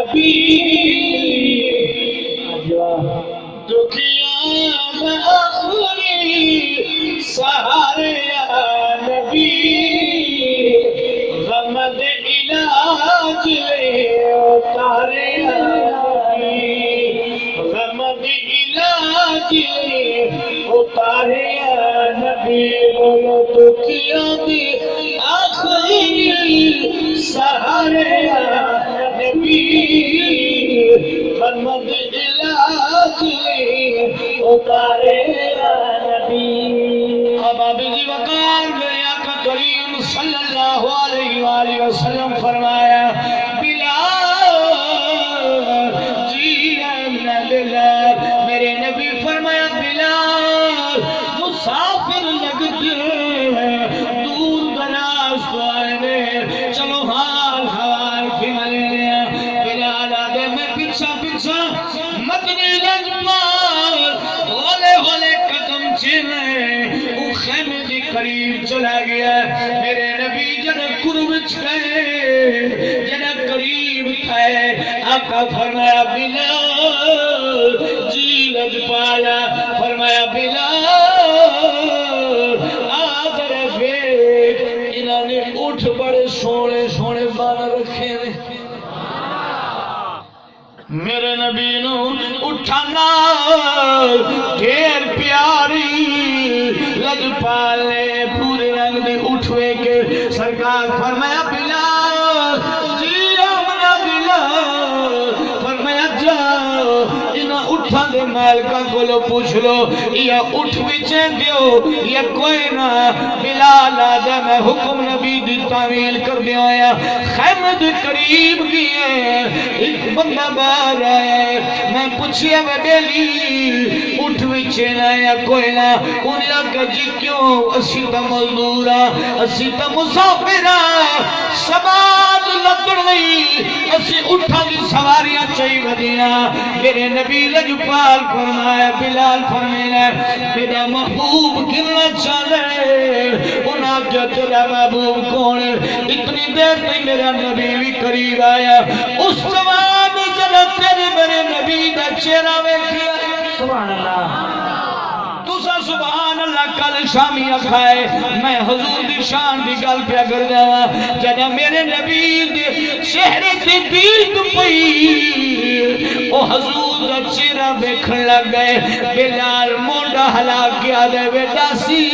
نبی دکھیا آخری سہارے یا نبی غمد علاج لے اتارے یا نبی غمد علاج لے اتارے یا نبی بولو دکھیا دی آخری سہارے یا نبی غمد علاج لے اتارے یا نبی اب آبی جی وقال میرے آقا کریم صلی اللہ علیہ وآلہ وسلم فرمایا بلال جی امنا بلال میرے نبی فرمایا بلال مسافر لگتے ہیں دور دراز تو آئے چلو حال حال کھلا لیا بلال آدھے میں پیچھا پیچھا مدنی لجبال ہولے ہولے قدم چلے وہ خیمے دی قریب چلا گیا میرے نبی جنہ قرب گئے جنہ قریب تھے آقا فرمایا بلال جی لجبالا فرمایا بلال آدھر فیک انہوں نے اٹھ بڑے سونے سونے بانا رکھے نے میرے نبی نو اٹھانا ڈھیر پیاری لجپال نے پورے رنگ میں اٹھوے کے سرکار فرمایا بلال جی امنا بلال فرمایا جاؤ انہاں اٹھا دے مالکہ کو لو پوچھ لو یا اٹھ بچے دیو یا کوئی نہ بلال آدھا میں حکم نبی دی تعمیل کر دیا آیا خیمد قریب کیے ایک بندہ باہر آئے میں پوچھیا میں بیلی اٹھ بچے نہ یا کوئی نہ انہیں کہا جی کیوں اسی تا مزدورا اسی تا مسافرہ سباد لگڑ نہیں اسی اٹھا دی سواریاں چاہی ودیاں میرے نبی لجپال فرمایا بلال فرمایا میرا محبوب گرنا چاہے انہاں کیا تیرا محبوب کون ہے اتنی دیر نہیں میرا نبی بھی قریب آیا اس زمان جنہ تیرے میرے نبی دا چہرہ ویکھیا سبحان اللہ تُسا سبحان اللہ کل شامی اکھائے میں حضور دی شان دی گل پہ کر جاوا جنہ میرے نبی دی شہر دی دید پئی او حضور دا چہرہ بیکھن لگ گئے بلال مونڈا ہلا کیا دے بیٹاسی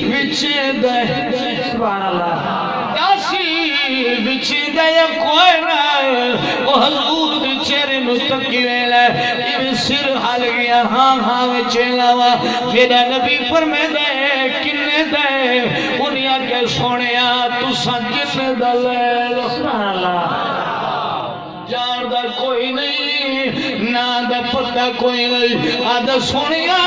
وچے دے سبحان اللہ داسی وچے دے کوئی نہ او حضور دی چہرے مستقی ویلے یہ سر حال گیا ہاں ہاں وچے لاوا میرا نبی فرمے دے کنے دے انہیں کے سونیا تو سجن دلے سبحان اللہ جان در کوئی نہیں نا دا پتہ کوئی نہیں آدھا سونیا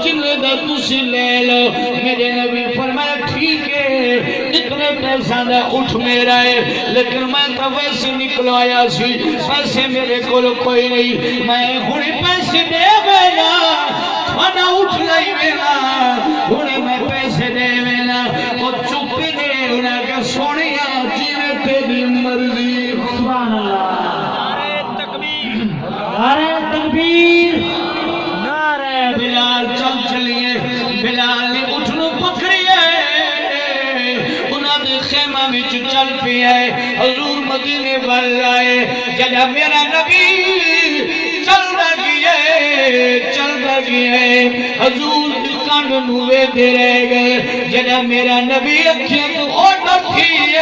جنہیں دا تسی لے لو میرے نبی فرمایا ٹھیک ہے اتنے پیسہ دا اٹھ میرا ہے لیکن میں تو ویسے نکلو آیا سی پیسے میرے کولو کوئی نہیں میں ہونی پیسے دے گیا تھوڑا اٹھ لئی میرا ہونی میں پیسے دے میرا وہ چپی دے انہاں کے سونیا جیوے تیری مرضی سبحان اللہ نعرہ تکبیر نعرہ تکبیر نعرہ بلال چل چلیے بلال نے اٹھنو پکڑیے انہاں دے خیمہ وچ چل پیے حضور مدینے وال آئے جگہ میرا نبی چل گئے حضور دی کانڈ نوے دے رہ گئے جگہ میرا نبی اکھیں تو اوٹا تھیے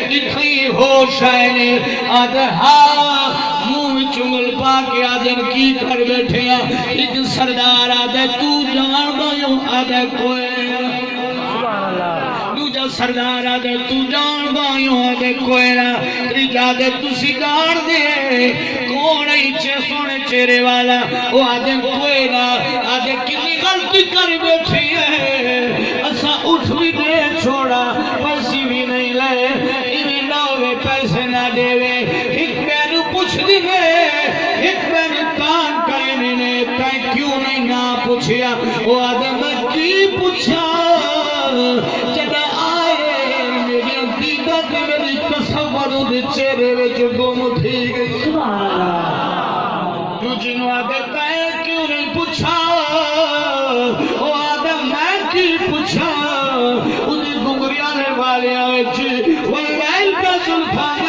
اتنی ہوش آئے آدھے ہاں منہ چنگل پا کے آدھے کی کر بیٹھے ہیں ایک سردار آدھے تو جان گئے آدھے کوئی دوجا سردار آدھے تو جان گئے آدھے کوئی تریجا آدھے تسی جان دے کون ایچے سونے چہرے والا وہ آدھے کوئی آدھے کتنی غلطی کر بیٹھی ہے اسا اٹھ بھی دے چھوڑا پیسی بھی نہیں لے انہیں نوے پیسے نہ دے وے ایک پہنو پوچھ دی گئے ایک پہنو کان کرنے نے تائیں کیوں نہیں نہ پوچھیا وہ آدھے میں کی پوچھا جدہ آئے میری دیدہ کے میری دی تصور دے چہرے وچ گم تھی گئی سبحان اللہ دوجی نو آدھے تے کیوں نہیں پوچھا او آدھے میں کی پوچھا انہیں گمریانے والے آئے چی واللیل کا سلطان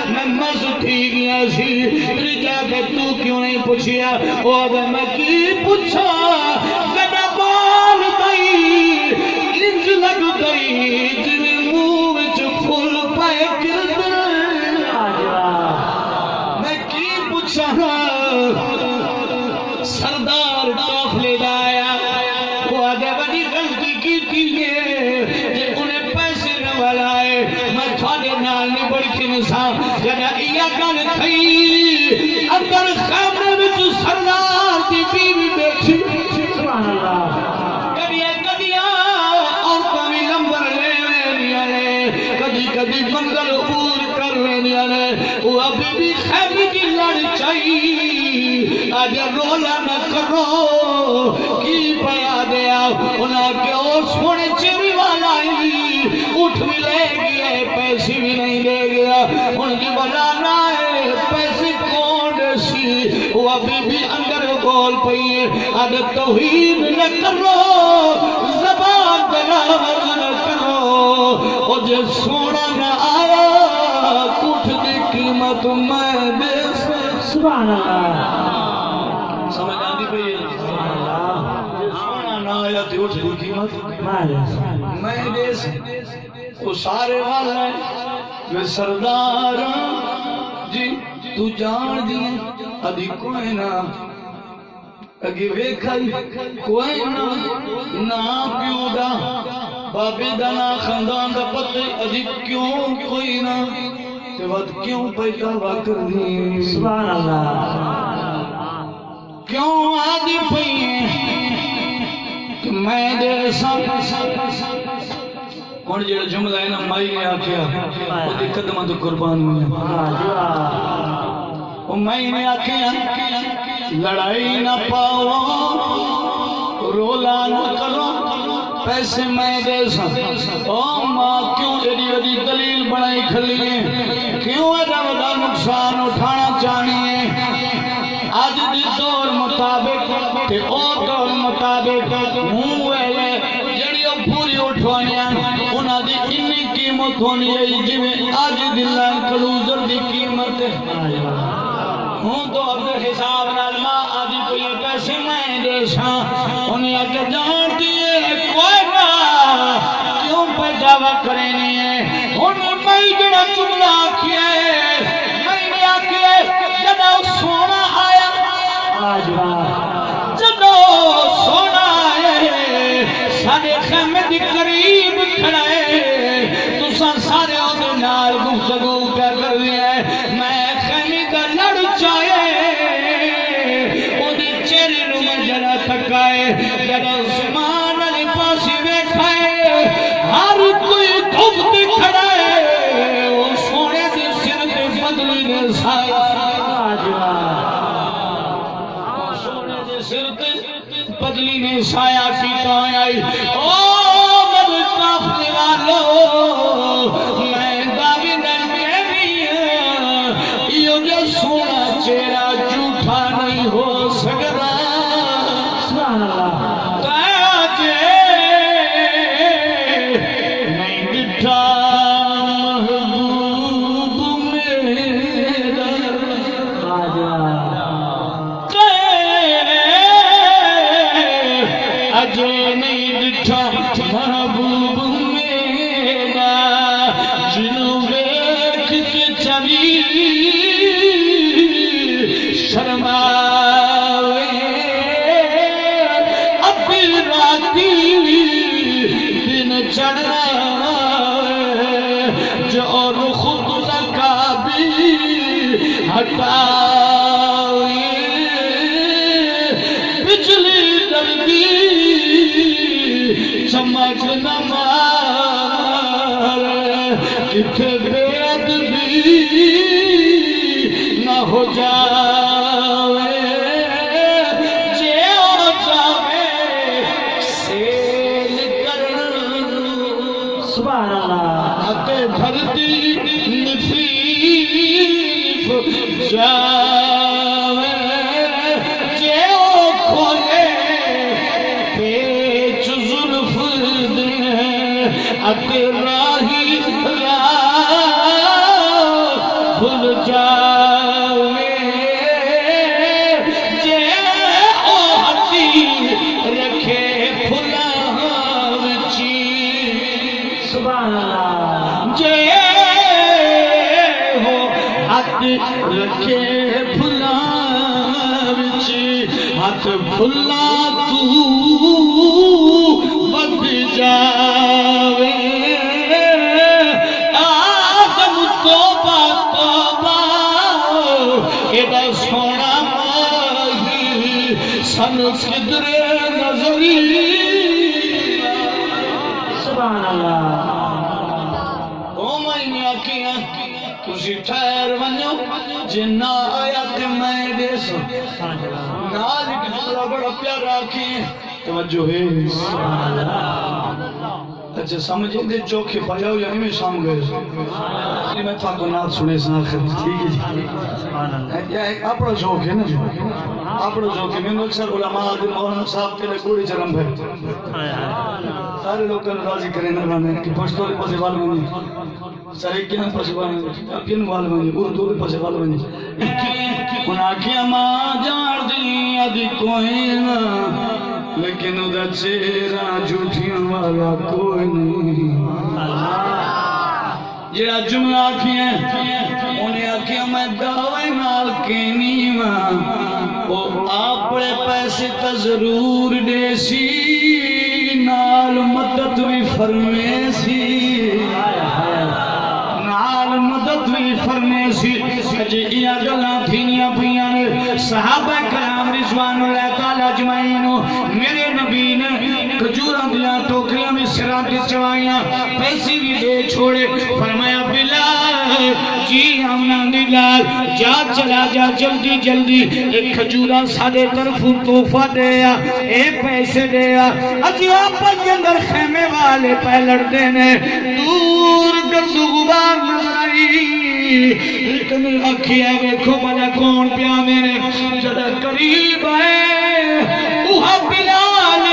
میں مز تھی گیا سی رجا کہ تو کیوں نہیں پوچھیا او آدھے میں کی پوچھا گڑا بال دائی انج لگ دائی جنہیں منہ وچ پھول پائے کردے میں کی پوچھا سردار ٹوفلے دایا وہ آگے بڑی غلطی کی تیئے جے انہیں پیسے نہ والائے میں تھوڑے نال نہیں بڑھتی نسان جگہ ایا کان کھئی اندر خامنے وچ سردار دی بیوی بیٹھی سبحان اللہ کدیا اور کوئی نمبر لے کدی منگل عبور کر لینے وہ ابھی بھی خیمی کی لڑ چاہیے آج رولا نہ کرو کی پیا دیا انہاں کے اور سونے چیری والا ہی اٹھ بھی لے گیا پیسے بھی نہیں دے گیا ان کی بلانا ہے پیسے کون سی وہ ابھی بھی اندر بول پئیے آج توحید نہ کرو زبان دلاوز نہ کرو اور جو سونا نہ آیا کچھ دی قیمت میں دے سبحان اللہ سمجھ آتی پہ یہ سونا نہ آیا تو اٹھ دی قیمت میں دے وہ سارے والا ہے میں سردار جی تو جان دی ادھی کوئی نہ اگے ویکھائی کوئی نہ پیو دا بابی دا نا خاندان دا پتے ادھی کیوں کوئی نہ تے وقت کیوں پیدا کر دی سبحان اللہ کیوں آدھی پئی کہ میں دے کون جڑا جملہ ہے نا مائی نے آکھیا وہ دی قدمہ تو قربان ہوئی وہ مائی نے آکھیا لڑائی نہ پاؤ رولا نہ کرو پیسے میں دے سکتا او ماں کیوں ایڈی وڈی دلیل بنائی کھلی ہے کیوں ایڈا وڈا نقصان اٹھانا چاہنی ہے آج دی دور مطابق تے او دور مطابق ہوں ویلے جڑی او پوری اٹھوانیاں انہاں دی انی قیمت ہونی ہے جویں آج دلان کلوزر دی قیمت ہوں تو اپنے حساب نال ماں آدھی کو یہ پیسے میں دے ساں انہیں اگر جانتی ہے کوئی نہ کیوں پیدا کریں نہیں ہے انہیں میں جڑا جملہ آکھیا ہے میں نے آکھیا جدو سونا آیا جدو سونا آئے سارے خیمے دی قریب کھڑے تو سارے ہوتے نال گفتگو کر لیا ہے میں خیمے کا لڑ چاہے انہیں چہرے نو میں جڑا تکائے جڑا زمان علی پاسی ویکھائے ہر کوئی دھوپتی کھڑے وہ سونے دے سر دے بدلی نے سایا سونے دے سر دے بدلی نے سایا کیتا آئی او مدد کافنے والو میں داوی نہ کہنی یہ جو سونا چہرہ جھوٹا نہیں ہو سکتا سبحان اللہ تاجے نہیں ڈٹھا محبوب میرا اجے نہیں ڈٹھا محبوب میرا جنوں ویکھ کے چلی شرماوے ابھی راتی دن چڑھا جو رخ لگا بھی ہٹاوے بجلی دردی چمک نہ مار کتھے بے ادبی نہ ہو جاوے جے ہو جاوے سیل کرن سبحان اللہ اتے دھرتی جاوے جے او کھولے پیچ زلف دے اکراہی بھول جاوے جے او ہٹی رکھے پھلاں وچی سبحان اللہ جے ہو ہاتھ رکھے پھلاں وچ ہاتھ پھلا تو بد جاوے آدم توبہ توبہ ایڈا سونا ماہی سن کدر نظری سبحان اللہ او میں آکھیاں تسی ٹھہر ونجو جنہ آیا تے میں دیسو نال کھڑا بڑا پیارا آکھیں توجہ ہے اچھا سمجھے دے چوکھے پاجاؤ یعنی میں شام گئے میں تھا کو نات سنے سنا آخر ٹھیک ہے جی ایک اپنا شوق ہے نا جو اپنا شوق ہے میں نے اکثر علماء دے مولانا صاحب کے لئے گوڑی چرم ہے سارے لوگ کل راضی کریں نہ رانے کہ پشتو لے پسے وال بنی سریکیاں پسے وال بنی اپین وال بنی اردو لے پسے وال بنی ان آنکھیں ماں جان دی ادھی کوئی نہ لیکن ادھا چہرہ جھوٹیاں والا کوئی نہیں جڑا جملہ آکھیں انہیں آکھیں میں دعوے نال کینی ماں وہ اپنے پیسے تا ضرور دے سی نال مدد بھی فرمے سی نال مدد بھی فرمے سی اجے یہ گلاں تھینیاں پیاں نے صحابہ کرام رضوان اللہ تعالی اجمعین میرے نبی نے کھجوراں دیاں ٹوکریاں میں سراں تے چوائیاں پیسے بھی دے چھوڑے فرمایا بلال جی آمنا بلال جا چلا جا جلدی جلدی ایک کھجوراں سادے طرف تحفہ دیا اے پیسے دیا اجی آپا کے اندر خیمے والے پہ لڑتے نے دور گرد غبار نظر آئی اتنی اکھیاں دیکھو بلا کون پیا میرے جڑا قریب ہے اوہا بلال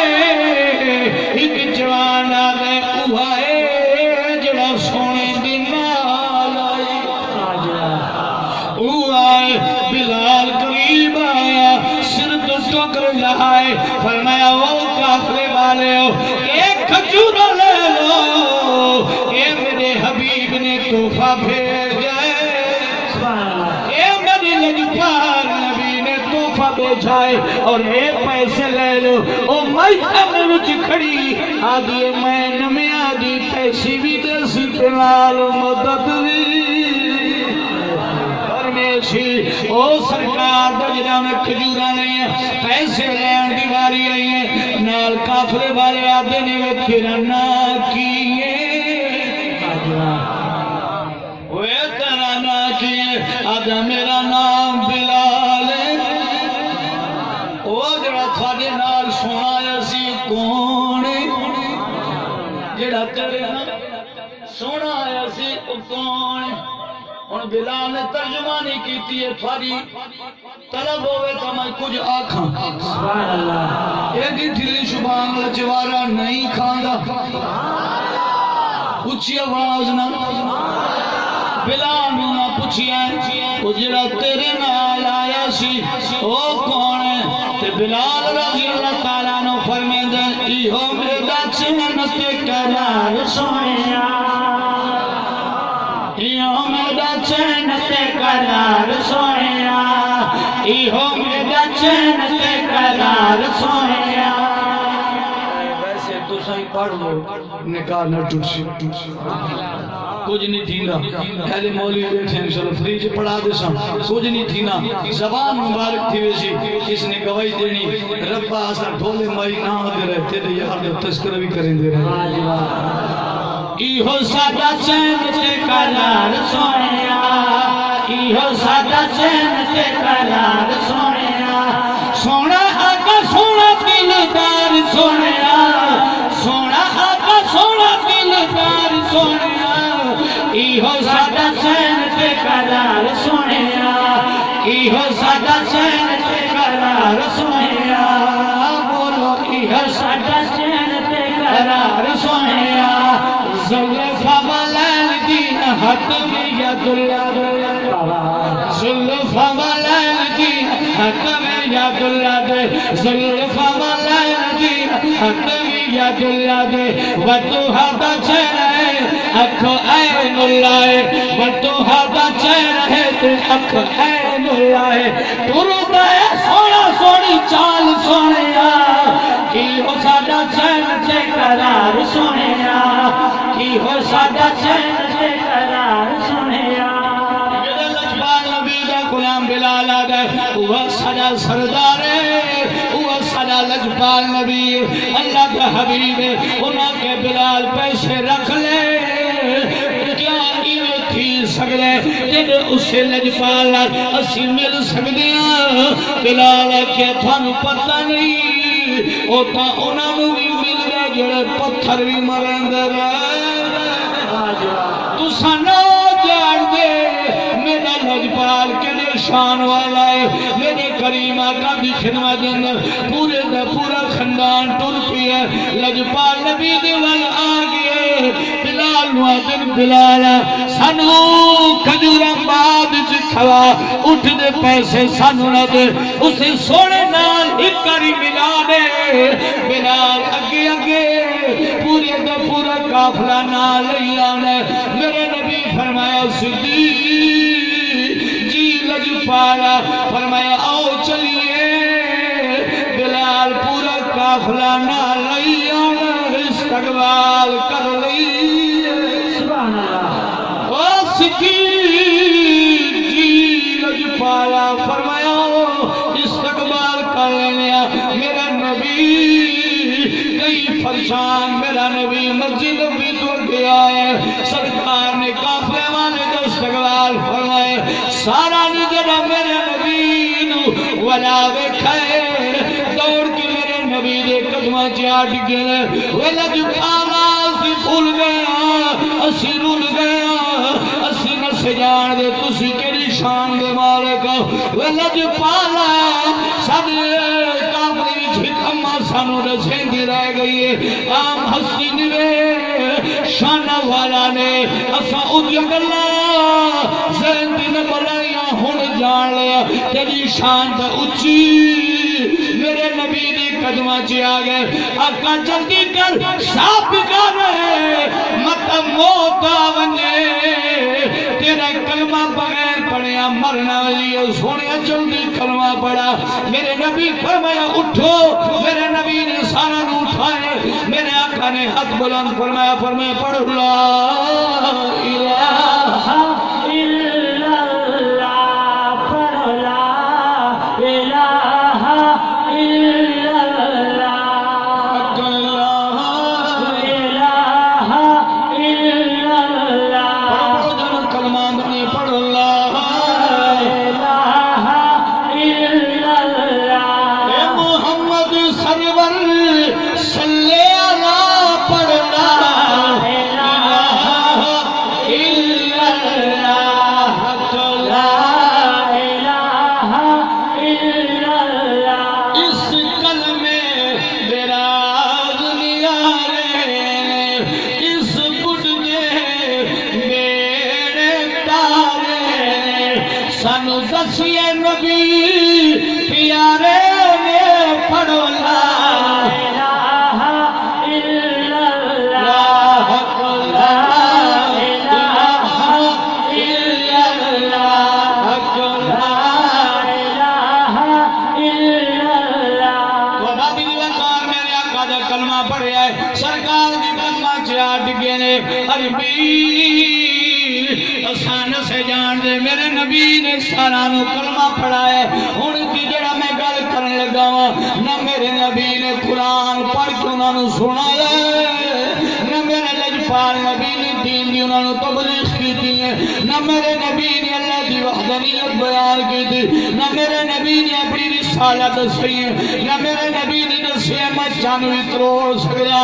ایک جوان آگے اوہا ہے جڑا سونے دن آلائی اوہا ہے بلال قریب آیا سر تو ٹوکر لہائے فرمایا وہ کافرے والے ہو ایک کھجور لے لو اے میرے حبیب نے تحفہ بھیجا اے میری لجپار نبی نے تحفہ بھیجا ہے اور ایک پیسے لے لو او محکم وچ کھڑی آدھی میں نمی آدھی پیسی بھی دیسی پلال مدد بھی فرمیشی او سرکار دجرہ میں کھجورہ نہیں ہے پیسے لین دیواری رہی ہے نال کافرے والے آدھے نے وہ پھرنا کیے آدھا میرا نام بلال ہے وہ جڑا تھوڑے نال سونا سی کون جڑا تیرے سونا آیا سی کون اور بلال نے ترجمانی کیتی ہے تھوڑی طلب ہوئے تو میں کچھ آکھاں سبحان اللہ ایک ہی دلی شبان لچوارا نہیں کھاندہ اچھی آواز نہ بلال نہ پوچھیا وہ جڑا تیرے نال آیا سی او کون ہے تے بلال رضی اللہ تعالیٰ نے فرمیندے ایہو میرا چنت قرار سویا ایہو میرا چنت قرار سویا ایہو میرا چنت قرار سویا ویسے تو صحیح پڑھ لو نکاح نہ ٹوٹ سی کچھ نہیں تھینا پہلے مولی بیٹھے انشاءاللہ فریج پڑھا دے سا کچھ نہیں تھینا زبان مبارک تھی ویسی کس نے گواہی دینی رب آسان ڈھولے مائی نہ دے رہے تیرے یار دے تذکرہ بھی کریں دے رہے ایہو سادہ چین تے قرار سویا ایہو سادہ چین تے قرار سویا سونا آقا سونا دلدار سویا سونا آقا سونا دلدار سویا کی ہو ساڈا چین تے قرار سونیا کی ہو ساڈا چین تے قرار سونیا بولو کی ہو ساڈا چین تے قرار سونیا زلفا ملین دی حتم ید اللہ زلفا ملین دی حتم ید اللہ زلفا ملین دی حتم ید اللہ وتوہا دا چہرہ اکھو عین اللہ ہے وتوہا دا چہرہ ہے تے اکھو عین اللہ ہے ٹردا ہے سونا سونی چال سونیا کی ہو ساڈا چین تے قرار سونیا کی ہو ساڈا چین تے قرار سونیا میرے لجپال نبی دا غلام بلال آ گئے وہ ساڈا سردار ہے وہ ساڈا لجپال نبی اللہ کا حبیب ہے انہاں کے بلال پیسے رکھ لے کیا ایویں تھی سکدے جے اسے لجپال اسی مل سکدے ہاں بلال کہ تھانوں پتہ نہیں او تا انہاں نوں بھی مل گئے جڑے پتھر بھی مرندے تساں نہ جان دے میرا لجپال کے شان والا ہے میرے کریم آقا دی خدمت اندر پورے دا پورا خاندان ٹر پیا لجپال نبی دے ول آ گئے بلال نو آدن بلال سانو کھجور آباد چ کھوا اٹھ دے پیسے سانو نہ دے اسے سونے نال ایک کری ملا دے بلال اگے اگے پورے دا پورا قافلہ نال لے آنا میرے نبی فرمایا صدیق جی لجپالا فرمایا آؤ چلیے بلال پورا قافلہ نال لے آنا استقبال کر لئیے سبحان اللہ او صدیق جی لجپالا فرمایا استقبال کر لیا میرا نبی کئی فرشان میرا نبی مسجد بھی تو گیا ہے سرکار نے قافلے والے کا استقبال فرمائے سارا نجرہ میرے نبی نو ولا ویکھے دوڑ کے میرے نبی دے قدمہ چاٹ گئے وہ لجپالا اسی بھول گیا اسی رول گیا اسی نہ سجان دے تسی کیڑی شان دے مالک وہ لجپالا سارے کافری جھکما سانو رسیندی رہ گئی ہے عام ہستی نوے شانہ والا نے اسا ادھگ اللہ زندی نے بلائیاں ہون جان لیا تیری شان دا اچھی میرے نبی دی قدمہ چی آگئے آقا جلدی کر ساپ کر مت موت آونے تیرا کلمہ بغیر پڑھیا مرنا لیا سوڑیا جلدی کلمہ پڑھا میرے نبی فرمایا اٹھو میرے نبی نے سارا نو اٹھائے میرے آقا نے ہاتھ بلند فرمایا پڑھ لا الہ الا اللہ پڑھ لا الہ الا اللہ الہ الا اللہ کلمہ دنی پڑھ لا الہ الا اللہ اے محمد سرور صلی اللہ پڑھ لا سانو دسیے نبی پیارے نے پڑھو لا الہ الا اللہ لا الہ الا اللہ لا الہ الا اللہ وہاں بھی لکار میرے آقا دا کلمہ پڑھے آئے سرکار دی کلمہ چاٹ گئے نے عربی آسان سے جان دے میرے نبی نے سارا نو کلمہ پڑھائے ہن کی جڑا میں گل کرن لگا نہ میرے نبی نے قرآن پڑھ کے انہاں نو سنایا نہ میرے لجپال نبی نے دین دی انہاں نو تبلیغ کیتی ہے نہ میرے نبی نے اللہ دی وحدانیت بیان کی تھی نہ میرے نبی نے اپنی رسالت دسی ہے نہ میرے نبی نے دسیا میں جان بھی تروڑ سکدا